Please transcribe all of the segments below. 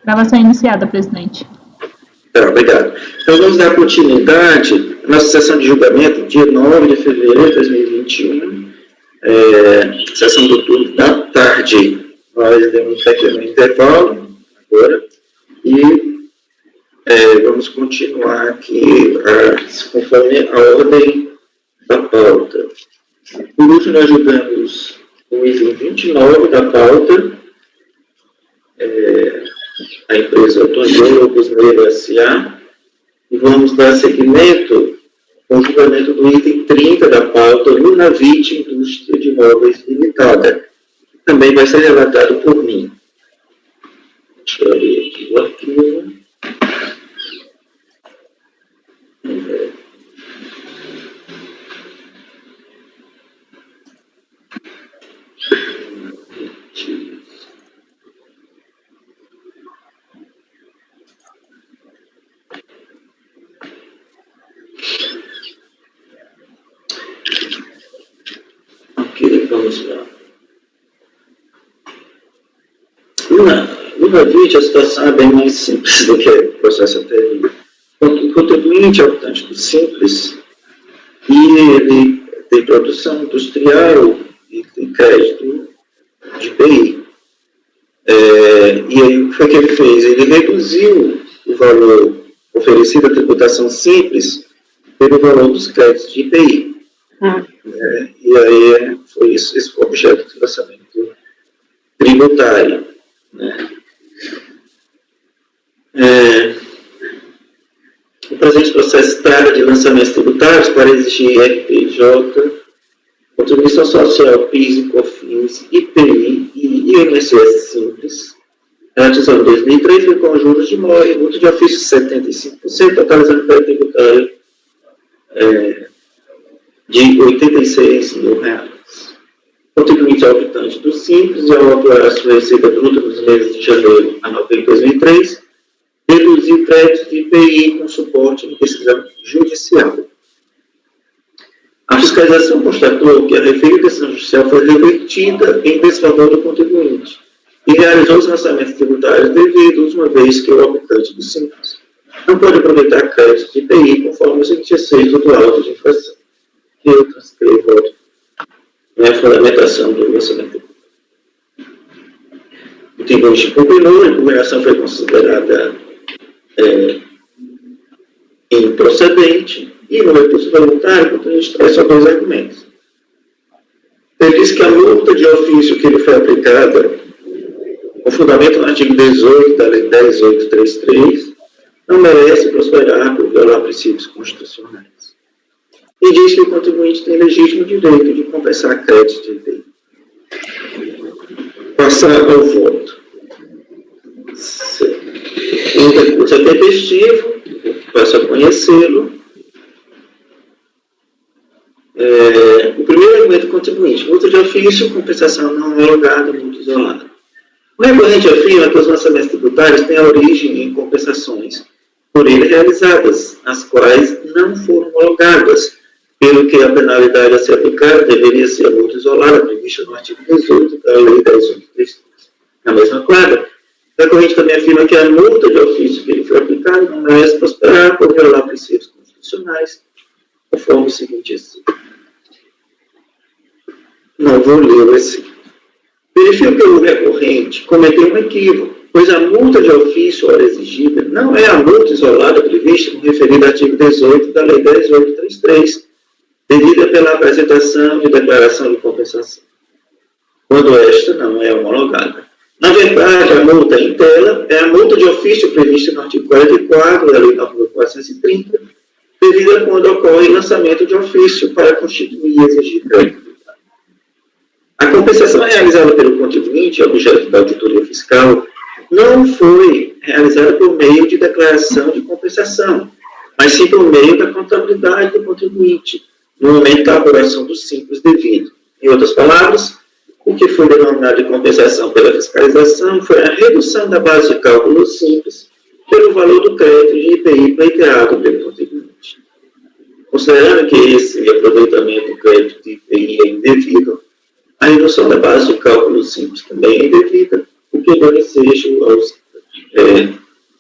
Gravação iniciada, presidente. Tá, obrigado. Então, vamos dar continuidade à nossa sessão de julgamento, dia 9 de fevereiro de 2021, sessão do turno da tarde. Nós demos um pequeno intervalo agora e vamos continuar aqui conforme a ordem da pauta. Por último, nós julgamos o item 29 da pauta, a empresa Antônio Lopes Moreira S.A. E vamos dar seguimento ao julgamento do item 30 da pauta, Lunavit Indústria de Móveis Limitada, que também vai ser relatado por mim. Deixa eu abrir aqui o arquivo. Ok, vamos lá. No Lunavit, a situação é bem mais simples do que o processo anterior. O contribuinte é optante do Simples e ele tem produção industrial e tem crédito de BI. E aí, o que foi que ele fez? Ele reduziu o valor oferecido à tributação simples pelo valor dos créditos de IPI. E aí foi esse foi o objeto do lançamento tributário. Né? O presente processo trata de lançamentos tributários para exigir RPJ, contribuição social, PIS e COFINS, IPI e INSS simples, relativos 2003, com juros de mora e multa de ofício 75%, totalizando para tributário de R$ 86 mil. Contribuinte ao optante do Simples e ao atuar a sua receita bruta nos meses de janeiro a novembro de 2003, reduziu créditos de IPI com suporte em decisão judicial. A fiscalização constatou que a referida decisão judicial foi revertida em desfavor do contribuinte e realizou os lançamentos tributários devidos, uma vez que o optante do Simples não pode aproveitar créditos de IPI conforme os 26 do auto de infração, que eu transcrevo a fundamentação do lançamento. O contribuinte concluiu, a impugnação foi considerada improcedente e no recurso voluntário, o contribuinte traz só dois argumentos. Ele diz que a multa de ofício que lhe foi aplicada, com fundamento no artigo 18 da Lei 10.833, não merece prosperar por violar princípios constitucionais. E diz que o contribuinte tem legítimo direito de compensar crédito de IPI. Passar ao voto. O recurso é tempestivo, passo a conhecê-lo. O primeiro argumento do contribuinte: multa de ofício, compensação não homologada, multa isolada. O recorrente afirma que os lançamentos tributários têm origem em compensações por ele realizadas, as quais não foram homologadas, pelo que a penalidade a ser aplicada deveria ser a multa isolada, prevista no artigo 18 da Lei 10.833. Na mesma quadra, o recorrente também afirma que a multa de ofício que ele foi aplicada não merece prosperar por violar princípios constitucionais, conforme o seguinte exílio. Não vou ler o exílio. Verifico que o recorrente cometeu um equívoco, pois a multa de ofício, ora exigida, não é a multa isolada prevista no referido artigo 18 da Lei 10.833, devida pela apresentação de declaração de compensação, quando esta não é homologada. Na verdade, a multa em tela é a multa de ofício prevista no artigo 44 da Lei 9.430, devida quando ocorre lançamento de ofício para constituir e exigir crédito. A compensação realizada pelo contribuinte, objeto da auditoria fiscal, não foi realizada por meio de declaração de compensação, mas sim por meio da contabilidade do contribuinte, no momento da apuração do Simples devido. Em outras palavras, o que foi denominado de compensação pela fiscalização foi a redução da base de cálculo Simples pelo valor do crédito de IPI pleiteado pelo contribuinte. Considerando que esse aproveitamento do crédito de IPI é indevido, a redução da base de cálculo Simples também é indevida, o que dá ensejo aos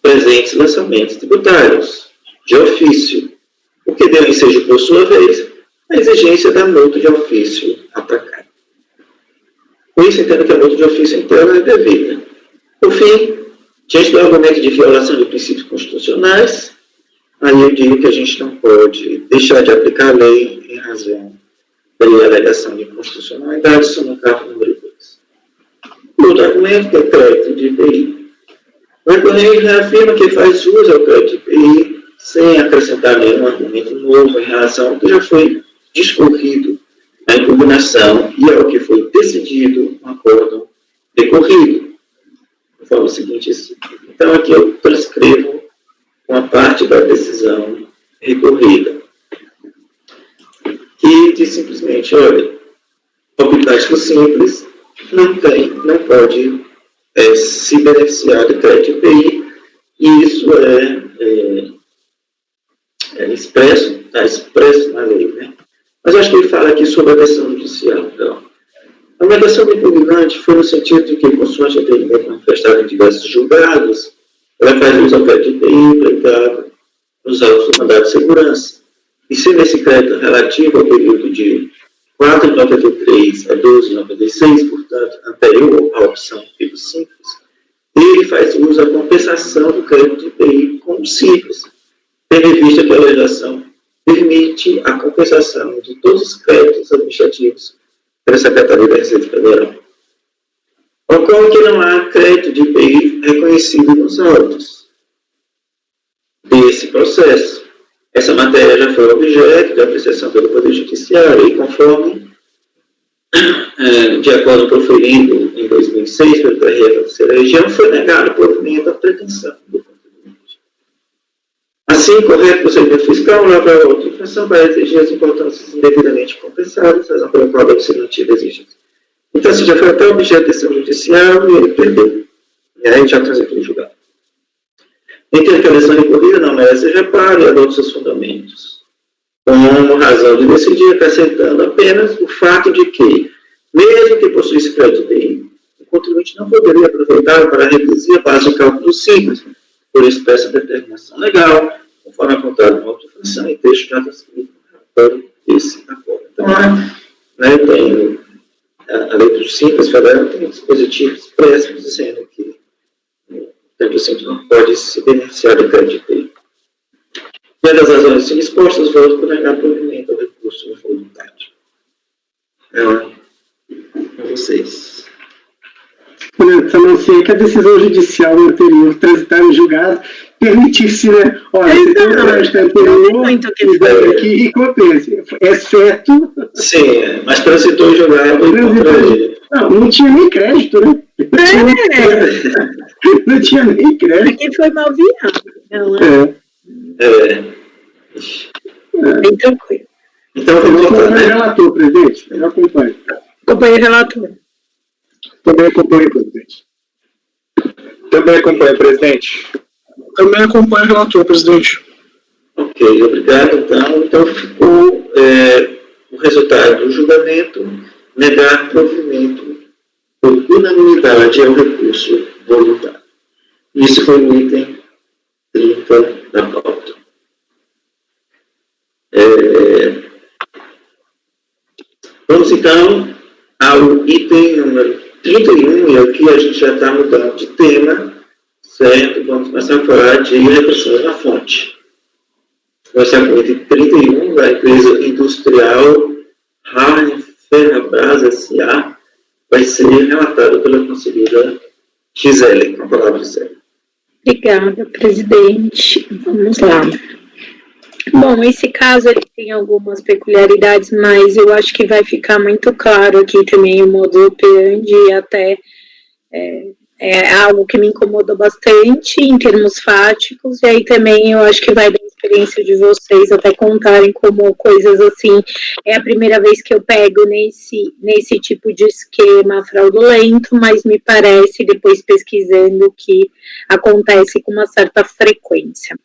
presentes lançamentos tributários, de ofício, o que deu ensejo, por sua vez, a exigência da multa de ofício atacada. Por isso, entendo que a multa de ofício interna é devida. Por fim, diante do argumento de violação de princípios constitucionais, aí eu digo que a gente não pode deixar de aplicar a lei em razão da alegação de inconstitucionalidade, isso no caso número 2. Outro argumento, que é crédito de IPI. O recorrente reafirma que faz uso ao crédito de IPI sem acrescentar nenhum argumento novo em relação ao que já foi discorrido na impugnação e ao que foi decidido no acordo decorrido. De forma seguinte, então aqui eu transcrevo uma parte da decisão recorrida, que diz simplesmente, olha, o habitático simples não pode se beneficiar de crédito IPI, e isso expresso, está expresso na lei, né? Mas acho que ele fala aqui sobre a decisão judicial. Então, a alegação do impugnante foi no sentido de que, consoante entendimento manifestado em diversos julgados, ela faz uso ao crédito IPI empregado nos autos do mandado de segurança. E se nesse crédito relativo ao período de 4,93 a 12,96, portanto, anterior à opção tipo simples, ele faz uso da compensação do crédito IPI como simples, tendo em vista que a legislação permite a compensação de todos os créditos administrativos pela Secretaria da Receita Federal. Ocorre que não há crédito de IPI reconhecido nos autos desse processo. Essa matéria já foi objeto de apreciação pelo Poder Judiciário e, conforme de acordo proferido em 2006 pelo TRF da terceira região, foi negado o provimento à pretensão do contribuinte. Assim, correto procedimento fiscal leva a outra infração para exigir as importâncias indevidamente compensadas, razão pela qual deve ser mantida a exigência. Então, se já foi até objeto de decisão judicial e ele perdeu. E aí já transitou o julgado. Entendo que a decisão recorrida não merece reparo e adota seus fundamentos, como razão de decidir, acrescentando apenas o fato de que, mesmo que possuísse crédito IPI, o contribuinte não poderia aproveitar para reduzir a base de cálculo simples, por expressa determinação legal, conforme apontado na outra infração e texto já transcrito para esse acordo. Então, tem a lei do Simples Federal tem dispositivos expressos dizendo que o simples não pode se beneficiar do crédito IPI. E das razões assim expostas, voto por negar provimento ao recurso voluntário. Com vocês. Falou-se que a decisão judicial anterior transitar em julgado permitisse, né? Olha, você tem um crédito anterior aqui e compensa. Exceto. Sim, mas transitou em julgado e contra ele. Não tinha nem crédito, né? Não tinha nem crédito. Aqui foi mal virado. Bem tranquilo. Então, vamos acompanhar o relator, presidente. Eu acompanho. Acompanho o relator. Também acompanho, presidente. Também acompanho, presidente. Também acompanho o relator, presidente. Ok, obrigado. Então ficou o resultado do julgamento, negar provimento por unanimidade ao recurso voluntário. Isso foi no item 30 da pauta. Vamos então ao item número 31, e aqui a gente já está mudando de tema, certo? Vamos começar a falar de reduções na fonte. Começar com o item 31, da empresa industrial Harlem Ferrabras S.A., vai ser relatado pela conselheira Gisele. Com a palavra, Gisele. Obrigada, presidente. Vamos lá. Bom, esse caso ele tem algumas peculiaridades, mas eu acho que vai ficar muito claro aqui também o modo operandi e até é algo que me incomodou bastante em termos fáticos, e aí também eu acho que vai da experiência de vocês até contarem como coisas assim, é a primeira vez que eu pego nesse tipo de esquema fraudulento, mas me parece, depois pesquisando, que acontece com uma certa frequência.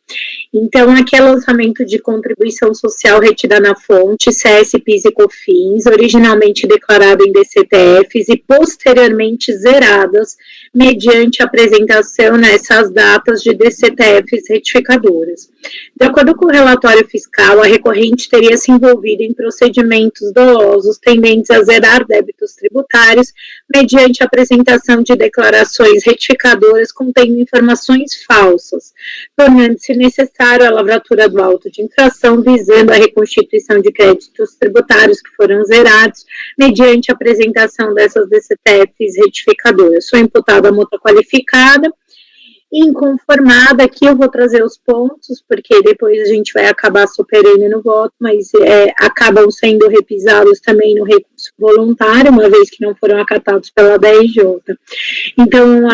Então, aqui é lançamento de contribuição social retida na fonte, CS, PIS e COFINS, originalmente declarada em DCTFs e posteriormente zeradas mediante apresentação nessas datas de DCTFs retificadoras. De acordo com o relatório fiscal, a recorrente teria se envolvido em procedimentos dolosos tendentes a zerar débitos tributários mediante a apresentação de declarações retificadoras contendo informações falsas, tornando-se necessário a lavratura do auto de infração visando a reconstituição de créditos tributários que foram zerados mediante a apresentação dessas DCTFs retificadoras. Foi imputada a multa qualificada. Inconformada, aqui eu vou trazer os pontos, porque depois a gente vai acabar superando no voto, mas acabam sendo repisados também no recurso voluntário, uma vez que não foram acatados pela DRJ. Então,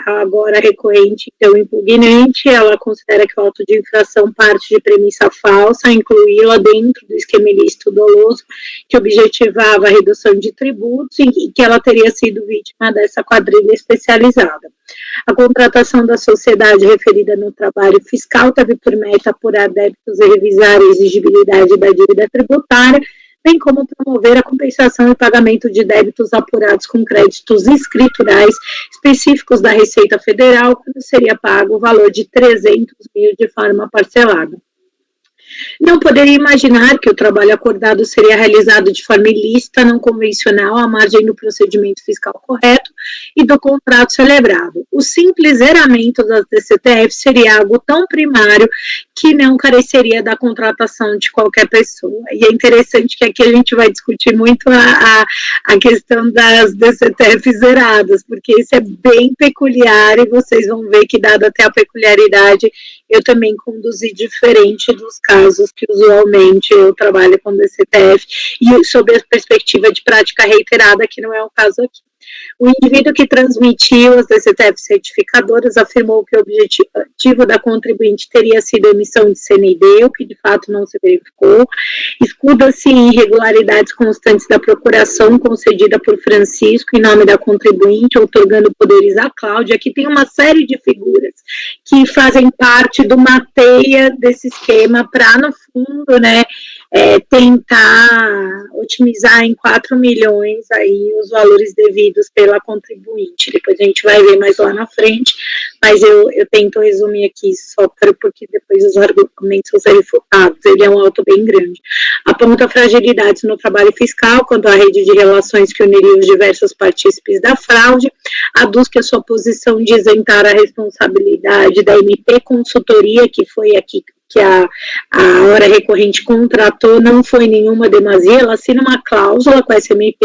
agora a recorrente, então, impugnante, ela considera que o auto de infração parte de premissa falsa, incluí-la dentro do esquema ilícito doloso, que objetivava a redução de tributos e que ela teria sido vítima dessa quadrilha especializada. A contratação da sociedade referida no trabalho fiscal teve por meta apurar débitos e revisar a exigibilidade da dívida tributária, bem como promover a compensação e pagamento de débitos apurados com créditos escriturais específicos da Receita Federal, quando seria pago o valor de 300 mil de forma parcelada. Não poderia imaginar que o trabalho acordado seria realizado de forma ilícita, não convencional, à margem do procedimento fiscal correto e do contrato celebrado. O simples zeramento das DCTF seria algo tão primário que não careceria da contratação de qualquer pessoa. E é interessante que aqui a gente vai discutir muito a questão das DCTF zeradas, porque isso é bem peculiar e vocês vão ver que, dada até a peculiaridade, eu também conduzi diferente dos casos que usualmente eu trabalho com DCTF, e sob a perspectiva de prática reiterada, que não é o caso aqui. O indivíduo que transmitiu as DCTFs certificadoras afirmou que o objetivo da contribuinte teria sido a emissão de CND, o que de fato não se verificou. Escuda-se em irregularidades constantes da procuração concedida por Francisco em nome da contribuinte, outorgando poderes a Cláudia. Aqui tem uma série de figuras que fazem parte de uma teia desse esquema para, no fundo, né, tentar otimizar em 4 milhões aí os valores devidos pela contribuinte. Depois a gente vai ver mais lá na frente, mas eu tento resumir aqui só porque depois os argumentos são refutados. Ele é um auto bem grande. Aponta fragilidades no trabalho fiscal quanto à rede de relações que uniria os diversos partícipes da fraude, aduz que a sua posição de isentar a responsabilidade da MP Consultoria, que foi aqui que a hora recorrente contratou, não foi nenhuma demasia, ela assina uma cláusula com a SMP,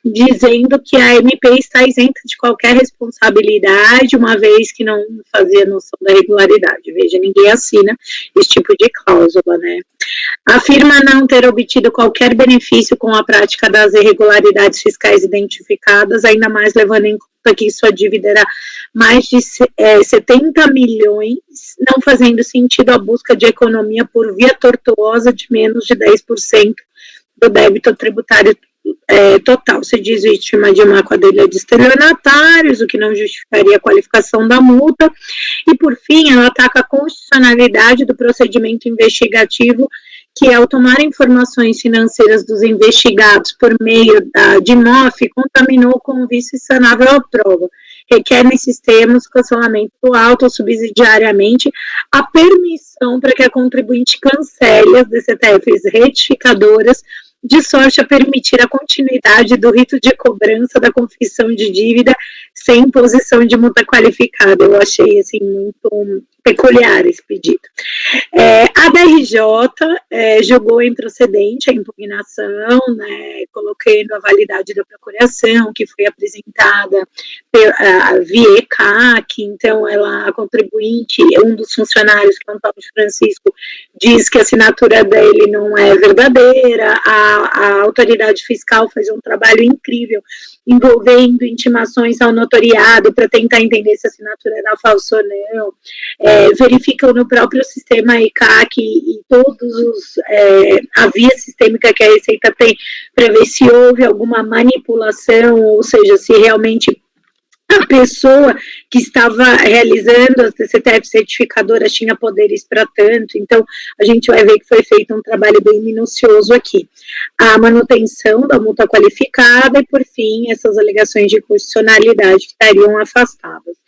dizendo que a MP está isenta de qualquer responsabilidade, uma vez que não fazia noção da regularidade. Veja, ninguém assina esse tipo de cláusula, né? Afirma não ter obtido qualquer benefício com a prática das irregularidades fiscais identificadas, ainda mais levando em conta que sua dívida era mais de 70 milhões, não fazendo sentido a busca de economia por via tortuosa de menos de 10% do débito tributário total. Se diz vítima de uma quadrilha de estelionatários, o que não justificaria a qualificação da multa. E, por fim, ela ataca a constitucionalidade do procedimento investigativo, que, ao tomar informações financeiras dos investigados por meio de MOF, contaminou com um vício insanável à prova. Requer, nesses termos, cancelamento do auto subsidiariamente a permissão para que a contribuinte cancele as DCTFs retificadoras, de sorte a permitir a continuidade do rito de cobrança da confissão de dívida sem imposição de multa qualificada. Eu achei, assim, muito peculiar esse pedido. A DRJ julgou improcedente a impugnação, né, colocando a validade da procuração, que foi apresentada via ECAC. Então, a contribuinte, um dos funcionários, que é o Antônio Francisco, diz que a assinatura dele não é verdadeira. A autoridade fiscal faz um trabalho incrível, envolvendo intimações ao notoriado para tentar entender se a assinatura era falsa ou não. Verificam no próprio sistema ECAC e todos a via sistêmica que a Receita tem para ver se houve alguma manipulação, ou seja, se realmente a pessoa que estava realizando as DCTF certificadoras tinha poderes para tanto, então a gente vai ver que foi feito um trabalho bem minucioso aqui. A manutenção da multa qualificada e, por fim, essas alegações de constitucionalidade que estariam afastadas.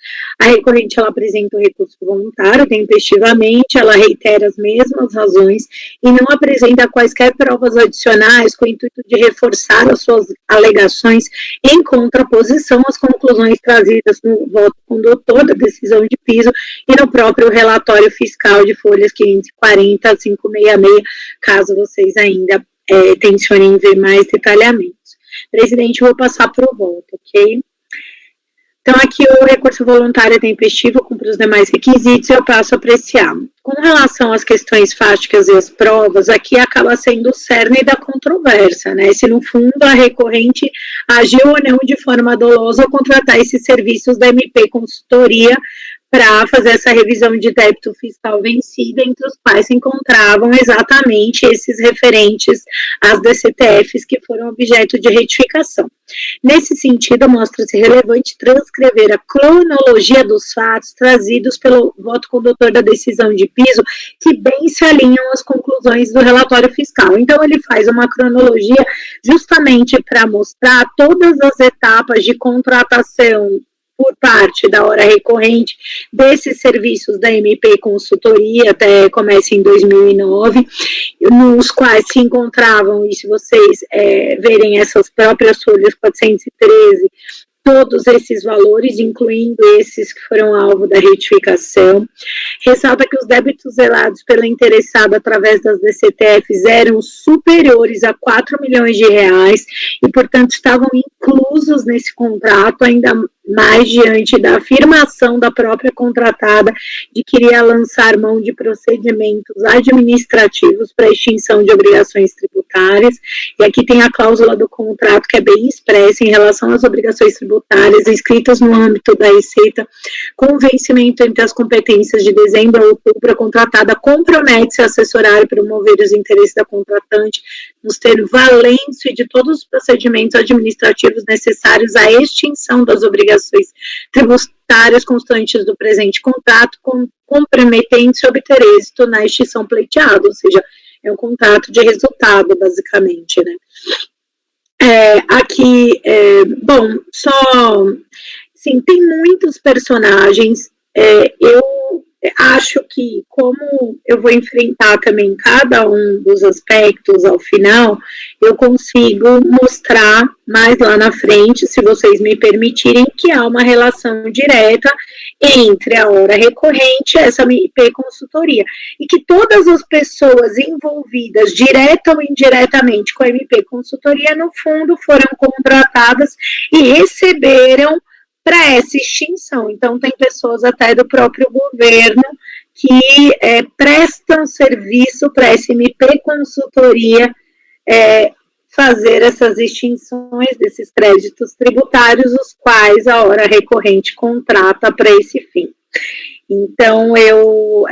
A recorrente, ela apresenta o recurso voluntário tempestivamente, ela reitera as mesmas razões e não apresenta quaisquer provas adicionais com o intuito de reforçar as suas alegações em contraposição às conclusões trazidas no voto condutor da decisão de piso e no próprio relatório fiscal de folhas 540 a 566, caso vocês ainda tensionem ver mais detalhamentos. Presidente, vou passar para o voto, ok? Então, aqui o recurso voluntário é tempestivo, cumpre os demais requisitos, eu passo a apreciar. Com relação às questões fáticas e às provas, aqui acaba sendo o cerne da controvérsia, né? Se, no fundo, a recorrente agiu ou não de forma dolosa ao contratar esses serviços da MP Consultoria para fazer essa revisão de débito fiscal vencido, entre os quais se encontravam exatamente esses referentes às DCTFs que foram objeto de retificação. Nesse sentido, mostra-se relevante transcrever a cronologia dos fatos trazidos pelo voto condutor da decisão de piso, que bem se alinham às conclusões do relatório fiscal. Então, ele faz uma cronologia justamente para mostrar todas as etapas de contratação por parte da hora recorrente desses serviços da MP Consultoria, até começa em 2009, nos quais se encontravam, e se vocês verem essas próprias folhas 413, todos esses valores, incluindo esses que foram alvo da retificação. Ressalta que os débitos zelados pela interessada através das DCTFs eram superiores a 4 milhões de reais e, portanto, estavam inclusos nesse contrato, ainda mais diante da afirmação da própria contratada de que iria lançar mão de procedimentos administrativos para extinção de obrigações tributárias. E aqui tem a cláusula do contrato que é bem expressa em relação às obrigações tributárias inscritas no âmbito da Receita, com vencimento entre as competências de dezembro a outubro, a contratada compromete-se a assessorar e promover os interesses da contratante nos termos valência de todos os procedimentos administrativos necessários à extinção das obrigações tributárias constantes do presente contrato, comprometendo-se a obter êxito na extinção pleiteada, ou seja, é um contrato de resultado, basicamente, né? Bom, só, sim, tem muitos personagens, eu acho que, como eu vou enfrentar também cada um dos aspectos ao final, eu consigo mostrar mais lá na frente, se vocês me permitirem, que há uma relação direta entre a hora recorrente e essa MP Consultoria, e que todas as pessoas envolvidas, direta ou indiretamente, com a MP Consultoria, no fundo, foram contratadas e receberam para essa extinção. Então, tem pessoas até do próprio governo que prestam serviço para essa MP Consultoria fazer essas extinções desses créditos tributários, os quais a hora recorrente contrata para esse fim. Então, eu,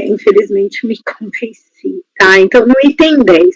infelizmente, me convenci, tá? Então, no item 10,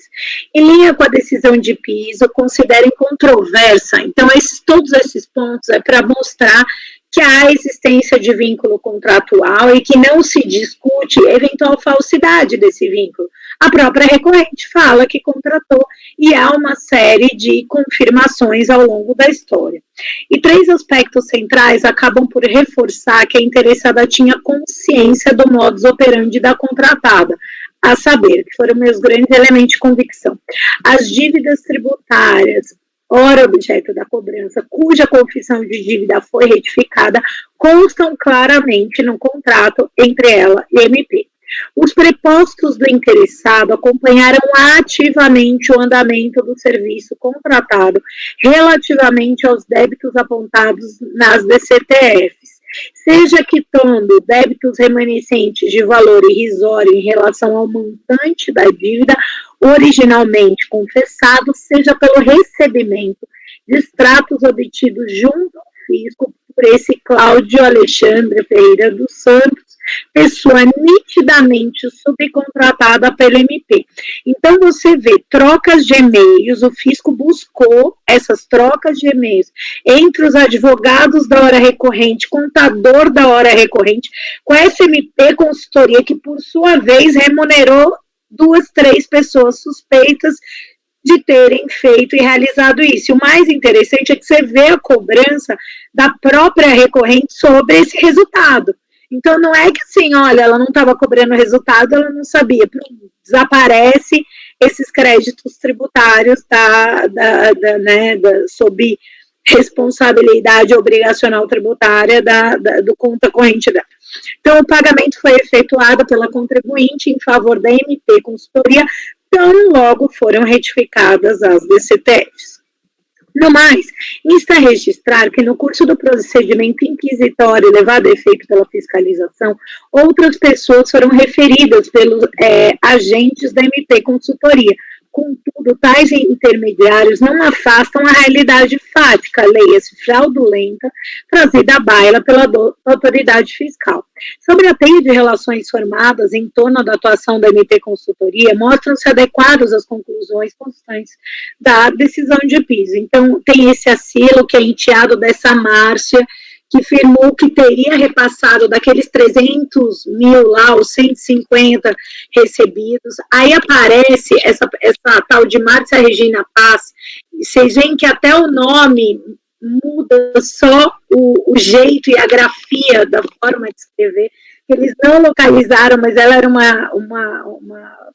em linha com a decisão de piso, considerem controversa. Então, todos esses pontos é para mostrar que há existência de vínculo contratual e que não se discute eventual falsidade desse vínculo. A própria recorrente fala que contratou e há uma série de confirmações ao longo da história. E 3 aspectos centrais acabam por reforçar que a interessada tinha consciência do modus operandi da contratada, a saber, que foram meus grandes elementos de convicção. As dívidas tributárias, ora objeto da cobrança, cuja confissão de dívida foi retificada, constam claramente no contrato entre ela e a MP. Os prepostos do interessado acompanharam ativamente o andamento do serviço contratado relativamente aos débitos apontados nas DCTFs, seja quitando débitos remanescentes de valor irrisório em relação ao montante da dívida originalmente confessado, seja pelo recebimento de extratos obtidos junto ao fisco por esse Cláudio Alexandre Ferreira dos Santos, pessoa nitidamente subcontratada pelo MP. Então, você vê trocas de e-mails, o fisco buscou essas trocas de e-mails entre os advogados da hora recorrente, contador da hora recorrente, com a SMP Consultoria, que, por sua vez, remunerou 2, 3 pessoas suspeitas de terem feito e realizado isso. E o mais interessante é que você vê a cobrança da própria recorrente sobre esse resultado. Então, não é que assim, olha, ela não estava cobrando o resultado, ela não sabia. Desaparece esses créditos tributários sob responsabilidade obrigacional tributária do conta corrente dela. Então, o pagamento foi efetuado pela contribuinte em favor da MP Consultoria, tão logo foram retificadas as DCTFs. No mais, insta a registrar que no curso do procedimento inquisitório levado a efeito pela fiscalização, outras pessoas foram referidas pelos agentes da MP Consultoria. Contudo, tais intermediários não afastam a realidade fática, leia-se fraudulenta, trazida à baila pela autoridade fiscal. Sobre a teia de relações formadas em torno da atuação da MP Consultoria, mostram-se adequados às conclusões constantes da decisão de piso. Então, tem esse asilo que é enteado dessa Márcia, que firmou que teria repassado daqueles 300 mil lá, os 150 recebidos. Aí aparece essa tal de Márcia Regina Paz, e vocês veem que até o nome muda só o jeito e a grafia da forma de escrever. Eles não localizaram, mas ela era uma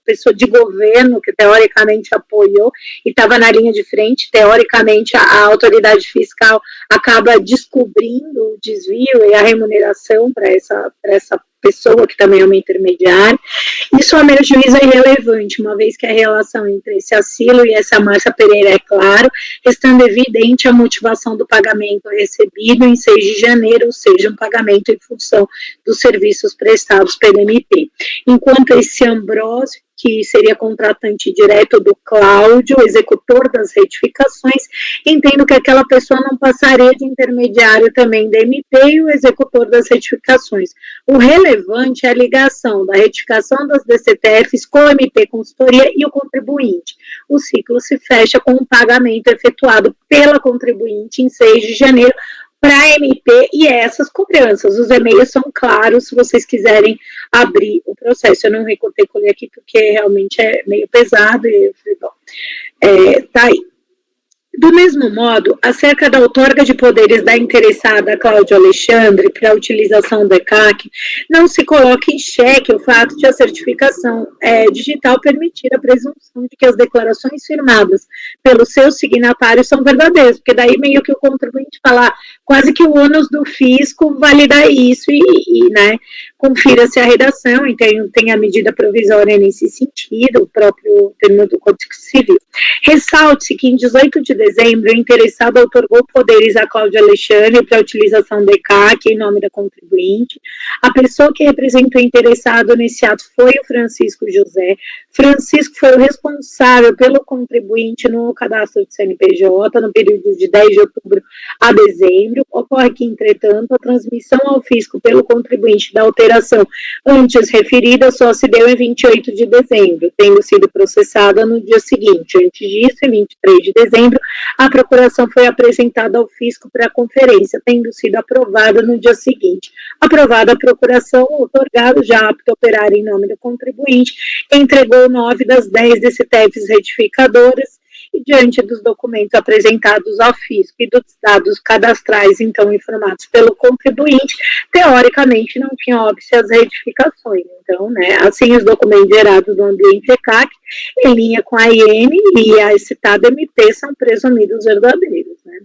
pessoa de governo que teoricamente apoiou e estava na linha de frente. Teoricamente, a autoridade fiscal acaba descobrindo o desvio e a remuneração para essa pessoa, que também é uma intermediária. Isso, a meu juízo, é irrelevante, uma vez que a relação entre esse Asilo e essa Márcia Pereira é claro, restando evidente a motivação do pagamento recebido em 6 de janeiro, ou seja, um pagamento em função dos serviços prestados pelo MP. Enquanto esse Ambrósio, que seria contratante direto do Cláudio, executor das retificações, entendo que aquela pessoa não passaria de intermediário também da MP e o executor das retificações. O relevante é a ligação da retificação das DCTFs com a MP Consultoria e o contribuinte. O ciclo se fecha com o pagamento efetuado pela contribuinte em 6 de janeiro, para a MP e essas cobranças. Os e-mails são claros, se vocês quiserem abrir o processo. Eu não recortei e colei aqui porque realmente é meio pesado. E eu falei, bom, tá aí. Do mesmo modo, acerca da outorga de poderes da interessada Cláudia Alexandre para a utilização do ECAC, não se coloca em xeque o fato de a certificação digital permitir a presunção de que as declarações firmadas pelos seus signatários são verdadeiras, porque daí meio que o contribuinte fala, quase que o ônus do fisco valida isso e né, confira-se a redação, então tem a medida provisória nesse sentido, o próprio termo do Código Civil. Ressalte-se que em 18 de dezembro, o interessado outorgou poderes a Cláudia Alexandre para a utilização do ECAC em nome da contribuinte. A pessoa que representou o interessado nesse ato foi o Francisco José. Francisco foi o responsável pelo contribuinte no cadastro do CNPJ no período de 10 de outubro a dezembro. Ocorre que, entretanto, a transmissão ao fisco pelo contribuinte da alteração antes referida só se deu em 28 de dezembro, tendo sido processada no dia seguinte. Antes disso, em 23 de dezembro, a procuração foi apresentada ao fisco para a conferência, tendo sido aprovada no dia seguinte. Aprovada a procuração, o outorgado, já apto a operar em nome do contribuinte, entregou 9 das 10 DCTFs retificadoras e, diante dos documentos apresentados ao fisco e dos dados cadastrais, então, informados pelo contribuinte, teoricamente não tinha óbice as retificações. Então, né, assim, os documentos gerados do ambiente ECAC, em linha com a IN e a citada MP, são presumidos verdadeiros. Né.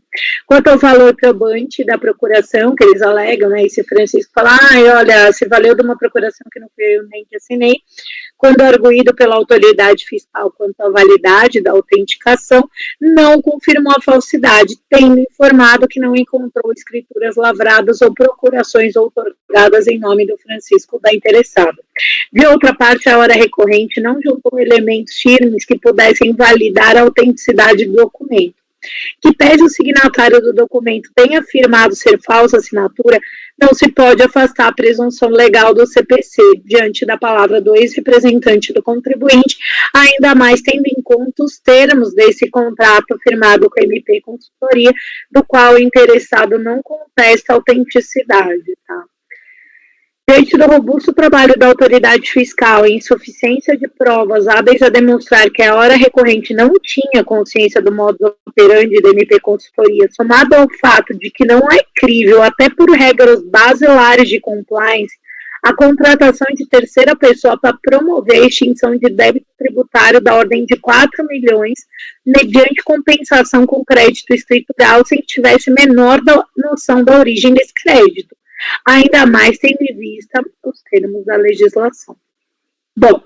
Quanto ao valor probante da procuração, que eles alegam, né, esse Francisco fala, olha, se valeu de uma procuração que não fui eu nem que assinei, quando arguído pela autoridade fiscal quanto à validade da autenticação, não confirmou a falsidade, tendo informado que não encontrou escrituras lavradas ou procurações outorgadas em nome do Francisco da interessada. De outra parte, a hora recorrente não juntou elementos firmes que pudessem validar a autenticidade do documento. Que pese o signatário do documento tenha afirmado ser falsa assinatura, não se pode afastar a presunção legal do CPC diante da palavra do ex-representante do contribuinte, ainda mais tendo em conta os termos desse contrato firmado com a MP Consultoria, do qual o interessado não contesta a autenticidade, tá? Diante do robusto trabalho da autoridade fiscal e insuficiência de provas hábeis a demonstrar que a hora recorrente não tinha consciência do modus operandi da MP Consultoria, somado ao fato de que não é crível, até por regras basilares de compliance, a contratação de terceira pessoa para promover a extinção de débito tributário da ordem de 4 milhões, mediante compensação com crédito escritural, sem que tivesse menor noção da origem desse crédito, ainda mais tendo em vista os termos da legislação. Bom,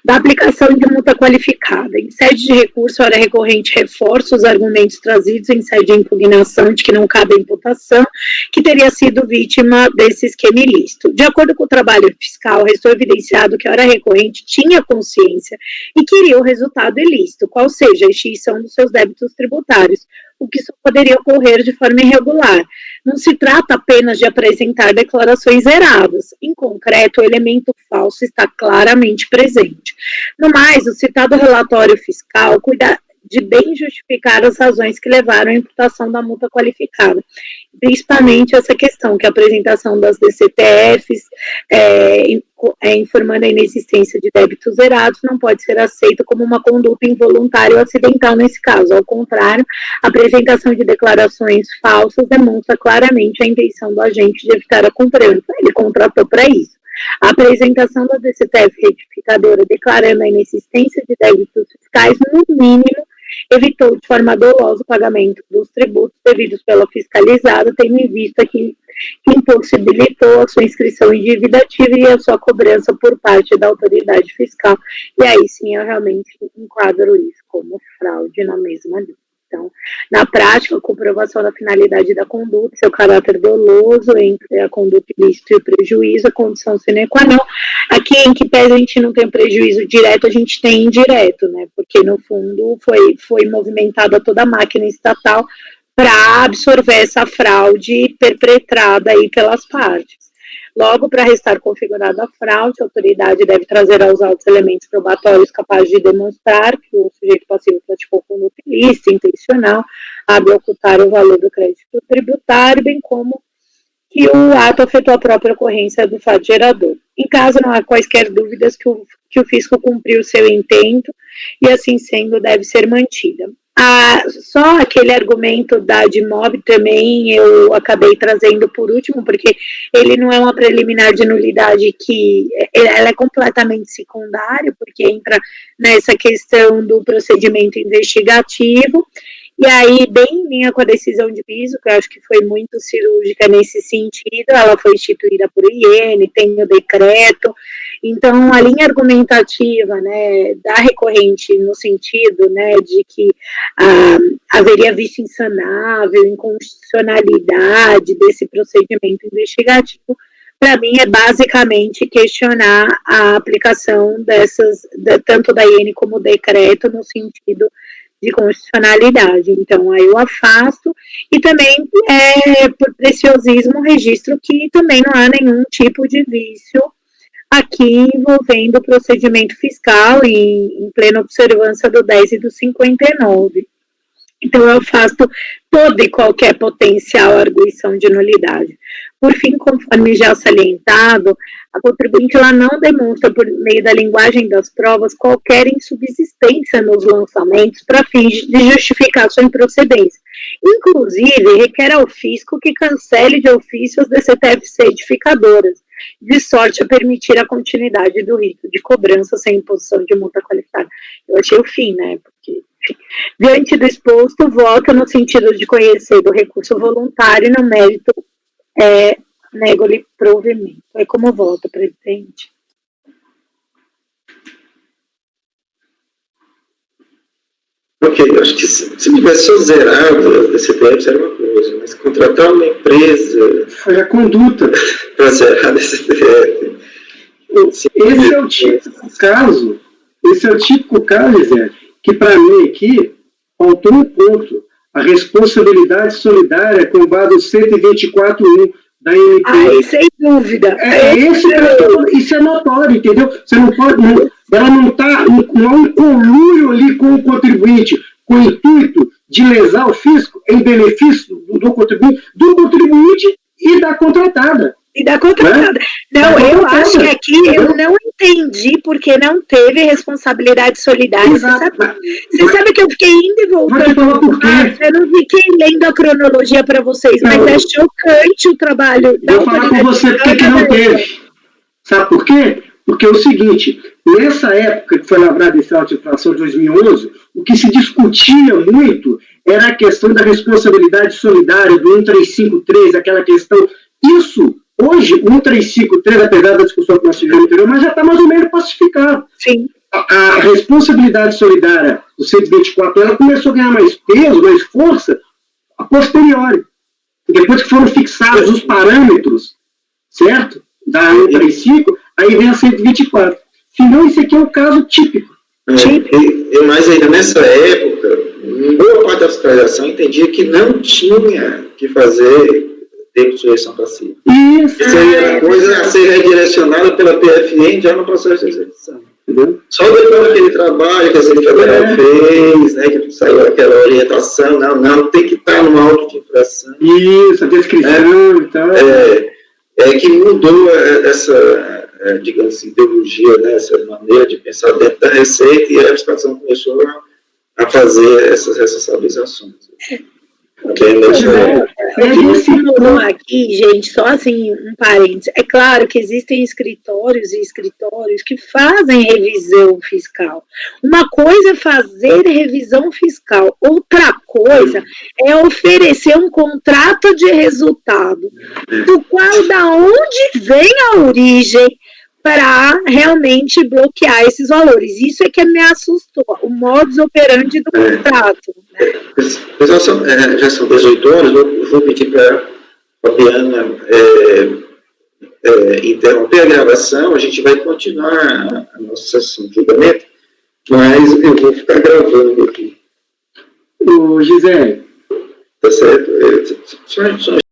da aplicação de multa qualificada. Em sede de recurso, a hora recorrente reforça os argumentos trazidos em sede de impugnação de que não cabe a imputação, que teria sido vítima desse esquema ilícito. De acordo com o trabalho fiscal, restou evidenciado que a hora recorrente tinha consciência e queria o resultado ilícito, qual seja a extinção dos seus débitos tributários, o que só poderia ocorrer de forma irregular. Não se trata apenas de apresentar declarações erradas. Em concreto, o elemento falso está claramente presente. No mais, o citado relatório fiscal cuida de bem justificar as razões que levaram à imputação da multa qualificada, principalmente essa questão que a apresentação das DCTFs informando a inexistência de débitos zerados não pode ser aceita como uma conduta involuntária ou acidental nesse caso. Ao contrário, a apresentação de declarações falsas demonstra claramente a intenção do agente de evitar a cobrança. Ele contratou para isso. A apresentação da DCTF retificadora declarando a inexistência de débitos fiscais, no mínimo, evitou de forma dolosa o pagamento dos tributos devidos pela fiscalizada, tendo em vista que impossibilitou a sua inscrição em dívida ativa e a sua cobrança por parte da autoridade fiscal. E aí sim eu realmente enquadro isso como fraude na mesma lei. Então, na prática, a comprovação da finalidade da conduta, seu caráter doloso entre a conduta ilícita e o prejuízo, a condição sine qua non. Aqui, em que pese a gente não tem prejuízo direto, a gente tem indireto, né? Porque, no fundo, foi movimentada toda a máquina estatal para absorver essa fraude perpetrada aí pelas partes. Logo, para restar configurada a fraude, a autoridade deve trazer aos autos elementos probatórios capazes de demonstrar que o sujeito passivo praticou conduta ilícita, intencional, abre ocultar o valor do crédito tributário, bem como que o ato afetou a própria ocorrência do fato gerador. Em caso não há quaisquer dúvidas que o fisco cumpriu o seu intento e, assim sendo, deve ser mantida. Só aquele argumento da ADMOB também eu acabei trazendo por último, porque ele não é uma preliminar de nulidade que ela é completamente secundária, porque entra nessa questão do procedimento investigativo, e aí, bem em linha com a decisão de piso, que eu acho que foi muito cirúrgica nesse sentido, ela foi instituída por IN, tem o decreto. Então, a linha argumentativa, né, da recorrente no sentido, né, de que haveria vício insanável, inconstitucionalidade desse procedimento investigativo, para mim é basicamente questionar a aplicação tanto da IN como do decreto no sentido de constitucionalidade. Então, aí eu afasto, e também, por preciosismo, registro que também não há nenhum tipo de vício aqui envolvendo o procedimento fiscal em plena observância do 10 e do 59. Então, eu afasto toda e qualquer potencial arguição de nulidade. Por fim, conforme já salientado, a contribuinte ela não demonstra, por meio da linguagem das provas, qualquer insubsistência nos lançamentos para fins de justificar sua improcedência. Inclusive, requer ao fisco que cancele de ofício as DCTFs edificadoras, de sorte a permitir a continuidade do rito de cobrança sem imposição de multa qualificada. Eu achei o fim, né? Porque, enfim, diante do exposto, voto no sentido de conhecer do recurso voluntário e no mérito nego-lhe provimento. É como voto, presidente. Ok, eu acho que se tivesse só zerado a DCTF era uma coisa, mas contratar uma empresa... Foi a conduta. Para zerar a DCTF... Esse é o típico caso, Zé, que para mim aqui faltou um ponto. a responsabilidade solidária com base no 124.1 da MP. Ai, sem dúvida. Isso é notório, entendeu? Você não pode, ela não está, não há um conluio ali com o contribuinte, com o intuito de lesar o fisco em benefício do contribuinte e da contratada. E da contratada. Não, eu acho que aqui eu não entendi porque não teve responsabilidade solidária. Você sabe que eu fiquei indo e voltando. Eu não fiquei lendo a cronologia para vocês, mas é chocante o trabalho da autoridade. Vou falar com você porque que não teve. Sabe por quê? Porque é o seguinte, nessa época que foi lavrada esse auto de infração de 2011, o que se discutia muito era a questão da responsabilidade solidária do 1353, aquela questão. Isso, hoje, o 1353, apesar da discussão que nós tivemos anterior, mas já está mais ou menos pacificado. Sim. A responsabilidade solidária do 124, ela começou a ganhar mais peso, mais força, a posteriori. Depois que foram fixados os parâmetros, certo? Da 135, aí vem a 124. Senão, isso aqui é um caso típico. Mas ainda nessa época, boa parte da fiscalização entendia que não tinha que fazer termo de sujeição passiva. Isso. Seria a coisa a ser redirecionada pela PFN já no processo de execução. Só depois daquele trabalho que a Receita Federal fez, né, que saiu aquela orientação, não, tem que estar no auto de infração. Isso, a descrição e tal. Que mudou essa, digamos assim, ideologia, né, essa maneira de pensar dentro da Receita, e a fiscalização começou a fazer essas responsabilizações. Aqui, gente, só assim, um parênteses. É claro que existem escritórios e escritórios que fazem revisão fiscal. Uma coisa é fazer revisão fiscal, outra coisa é oferecer um contrato de resultado, do qual, da onde vem a origem, para realmente bloquear esses valores. Isso é que me assustou, o modus operandi do contrato. Pessoal, já são 18 horas, vou pedir para a Fabiana interromper a gravação, a gente vai continuar a nossa sessão de julgamento, mas eu vou ficar gravando aqui. Gisele. Tá certo? Só